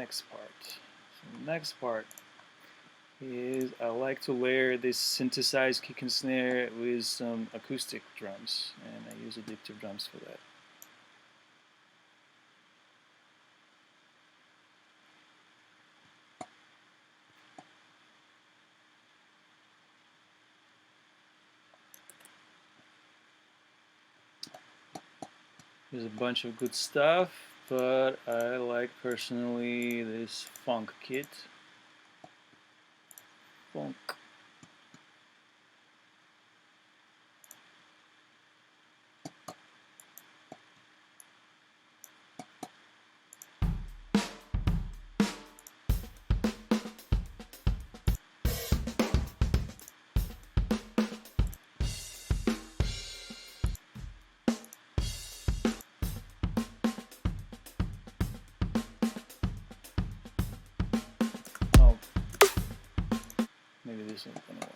next part. So the next part is I like to layer this synthesized kick and snare with some acoustic drums, and I use Addictive Drums for that. There's a bunch of good stuff, but I like personally this funk kit. Funk. Oh, maybe this isn't gonna work.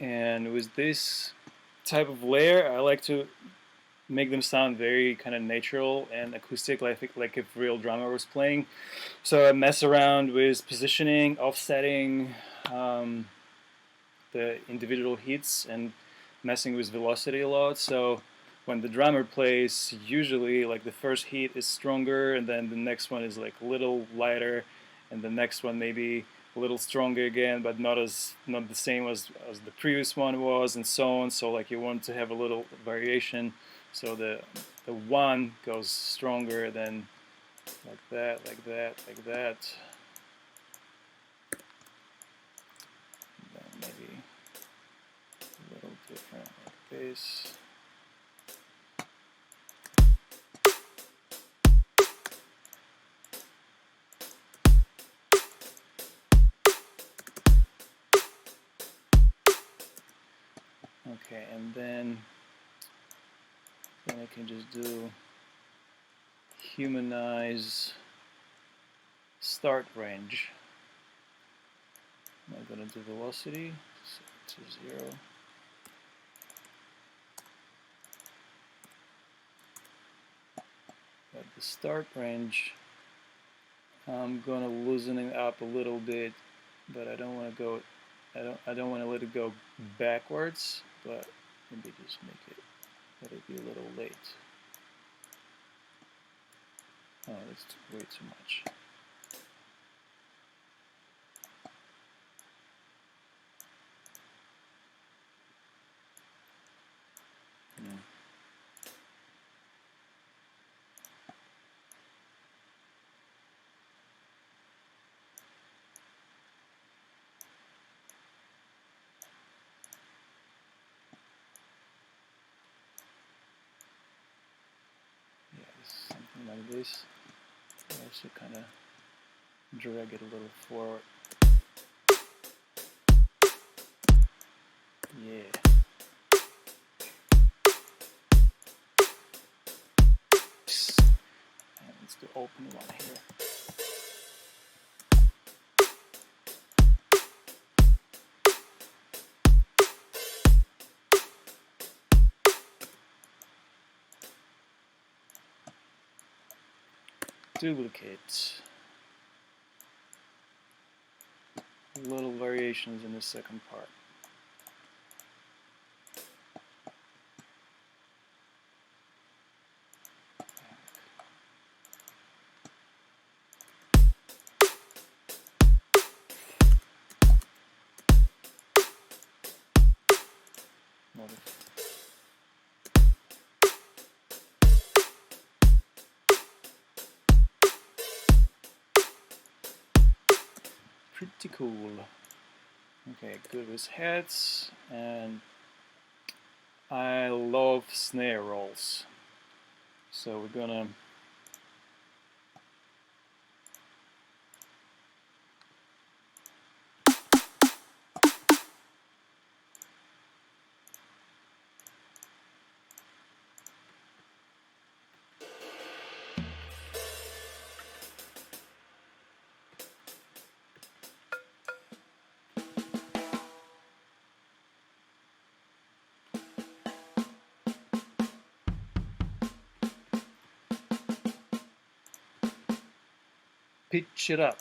And with this type of layer, I like to make them sound very kind of natural and acoustic, like if a real drummer was playing. So I mess around with positioning, offsetting the individual hits, and messing with velocity a lot. So when the drummer plays, usually like the first hit is stronger, and then the next one is like a little lighter, and the next one maybe a little stronger again, but not the same as the previous one was, and so on. So like you want to have a little variation. So the one goes stronger than like that, like that, like that. And then maybe a little different like this. Okay, and then I can just do humanize start range. I'm going to do velocity, set to 0. At the start range, I'm going to loosen it up a little bit, but I don't want to go. I don't want to let it go backwards, but maybe just let it be a little late. Oh, that's way too much. Something like this. I also kind of drag it a little forward. Yeah. And let's do open one here. Duplicate. Little variations in the second part. Pretty cool. Okay, good with heads, and I love snare rolls. So we're gonna pitch it up.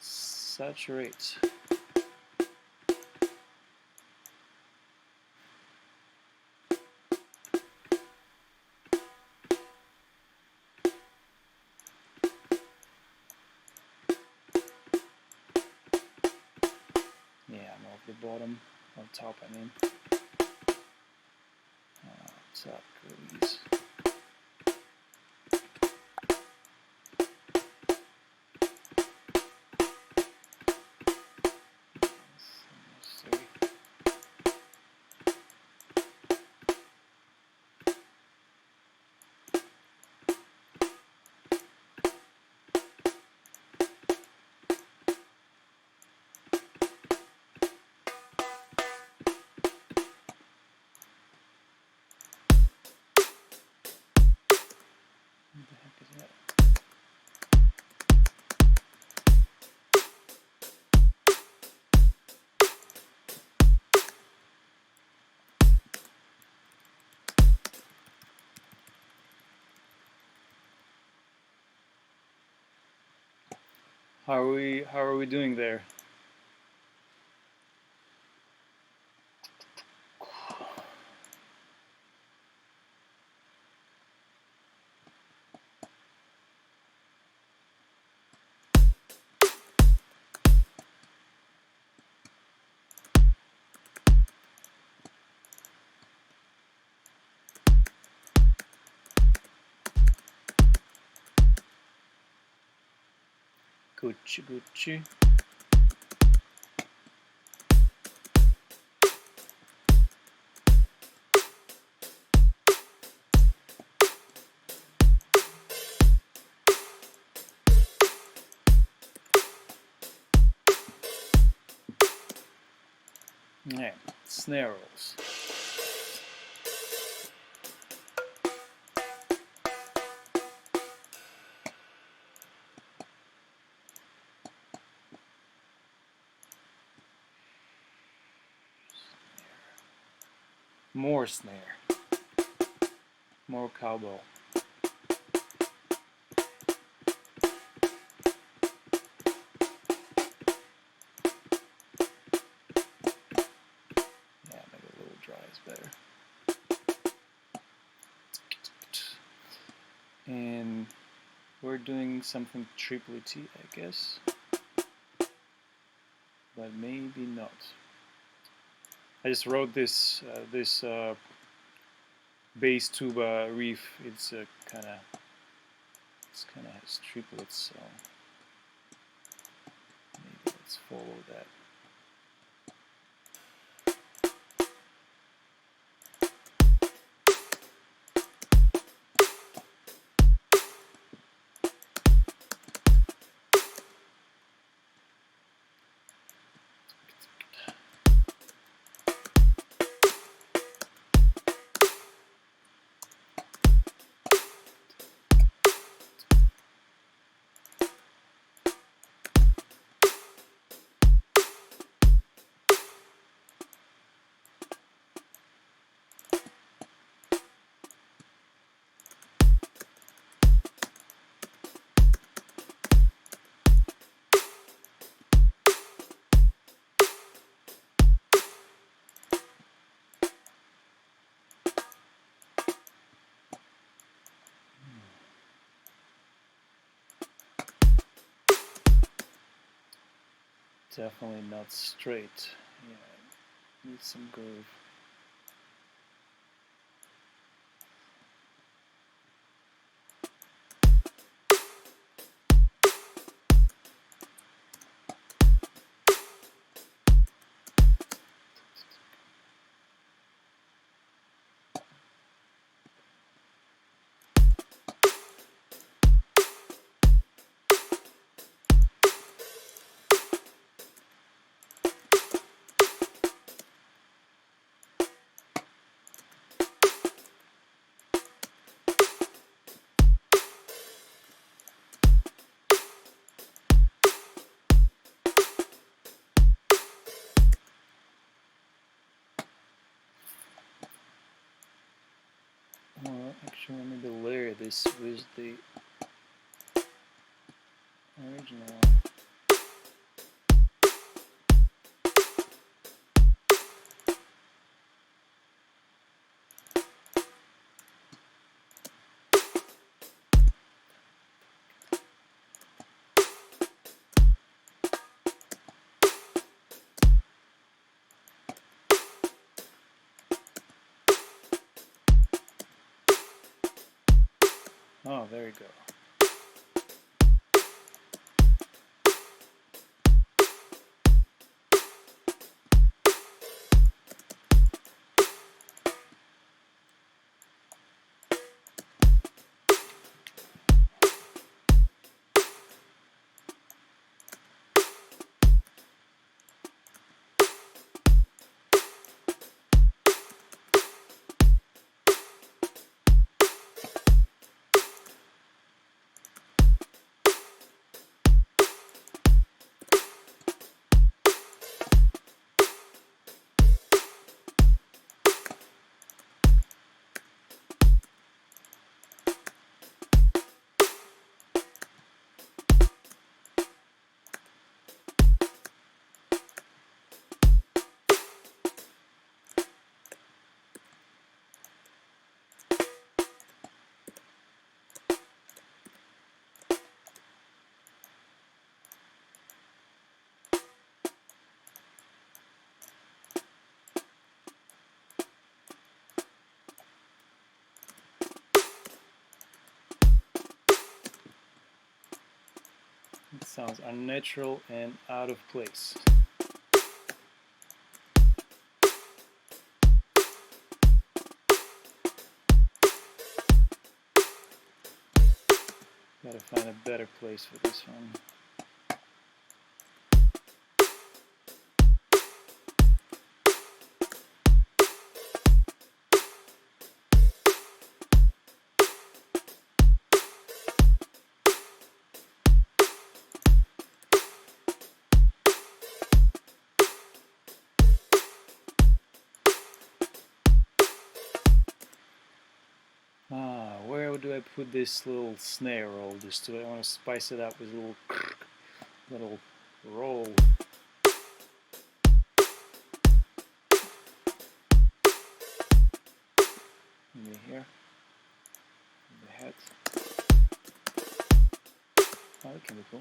Saturate. Yeah, I'm off the bottom, on top I mean. Top, release. What the heck is that? How are we doing there? Gucci, Gucci. Yeah, snare rolls. More snare. More cowbell. Yeah, make it a little dry is better. And we're doing something triplet-y, I guess. But maybe not. I just wrote this bass tuba riff. It's kind of has triplets, so maybe let's follow that. Definitely not straight. Yeah, needs some groove. Actually, let me layer this with the original one. Oh, there you go. It sounds unnatural and out of place. Gotta find a better place for this one. Where do I put this little snare roll? Just I want to spice it up with a little roll. Maybe here. The head. Oh, that can be cool.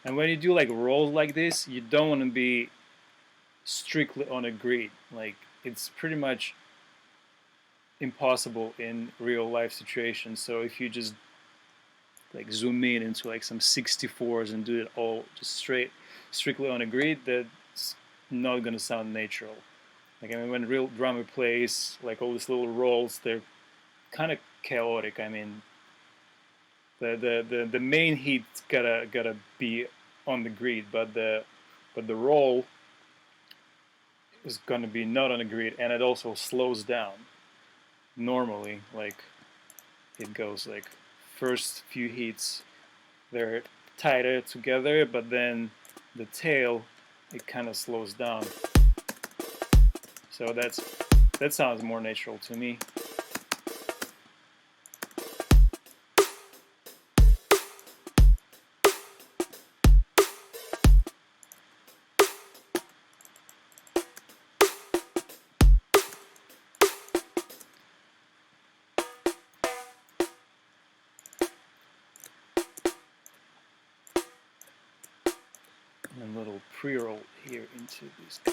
And when you do like rolls like this, you don't want to be strictly on a grid. Like, it's pretty much impossible in real life situations. So if you just like zoom in into like some 64s and do it all just strictly on a grid, that's not gonna sound natural. Like, I mean, when a real drummer plays like all these little rolls, they're kind of chaotic. I mean, the main hit gotta be on the grid, but the roll is gonna be not on the grid, and it also slows down. Normally, like, it goes like first few hits they're tighter together, but then the tail, it kind of slows down. So that sounds more natural to me. And a little pre-roll here into this guy.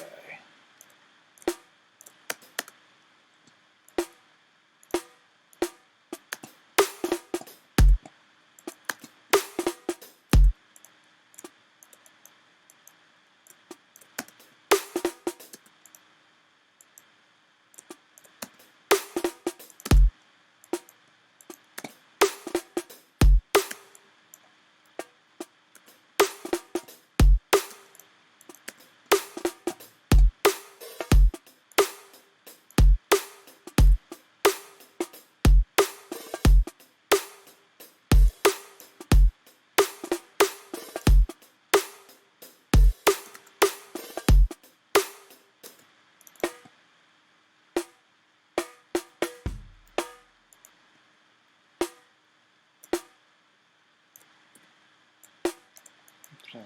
So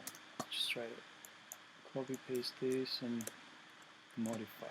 just try to copy paste this and modify.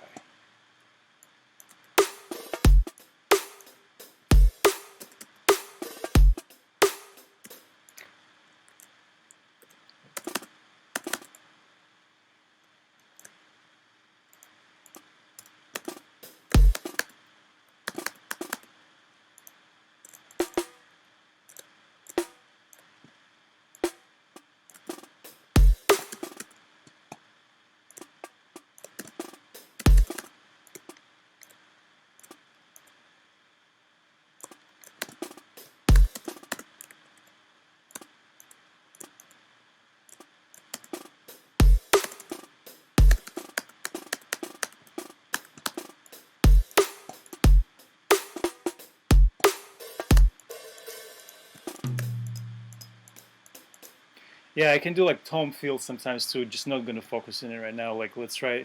Yeah, I can do like tone fields sometimes too. Just not gonna focus in it right now. Like let's try.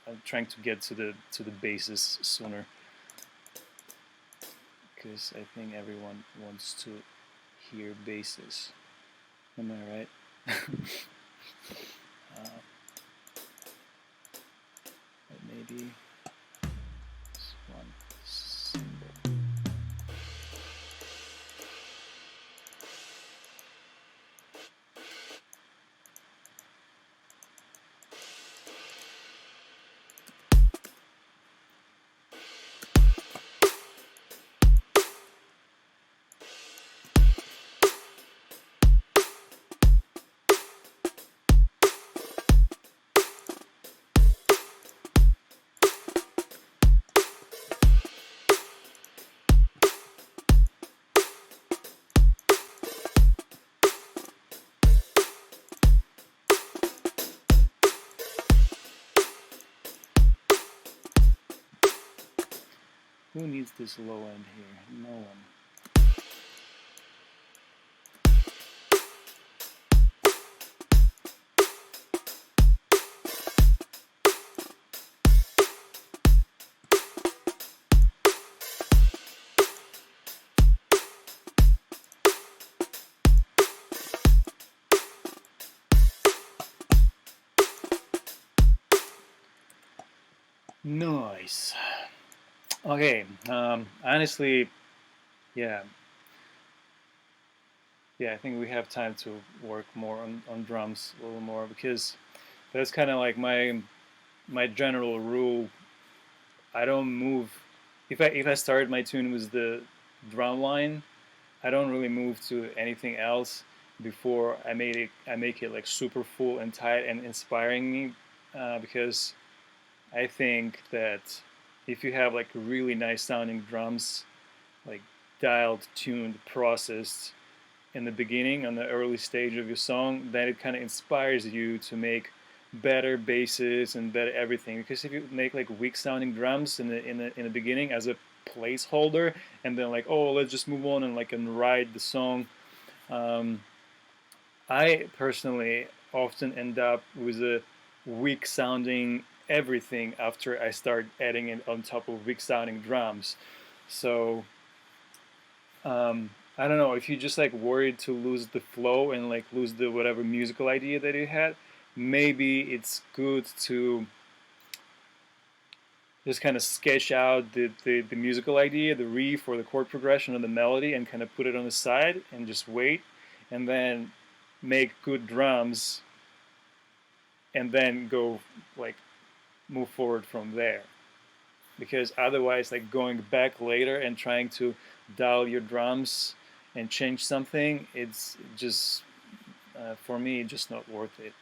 I'm trying to get to the bases sooner because I think everyone wants to hear basses. Am I right? Maybe this one symbol. Who needs this low end here? No one. Nice. Okay, honestly, yeah. Yeah, I think we have time to work more on drums a little more because that's kind of like my general rule. I don't move if I start my tune with the drum line, I don't really move to anything else before I make it like super full and tight and inspiring me because I think that if you have like really nice sounding drums, like dialed, tuned, processed in the beginning on the early stage of your song, then it kind of inspires you to make better basses and better everything. Because if you make like weak sounding drums in the beginning as a placeholder, and then like, oh, let's just move on and ride the song. Um, I personally often end up with a weak sounding everything after I start adding it on top of weak sounding drums. So I don't know if you just like worried to lose the flow and like lose the whatever musical idea that you had. Maybe it's good to just kind of sketch out the musical idea, the riff or the chord progression or the melody, and kind of put it on the side and just wait, and then make good drums, and then go like move forward from there. Because otherwise, like going back later and trying to dial your drums and change something, it's just for me just not worth it.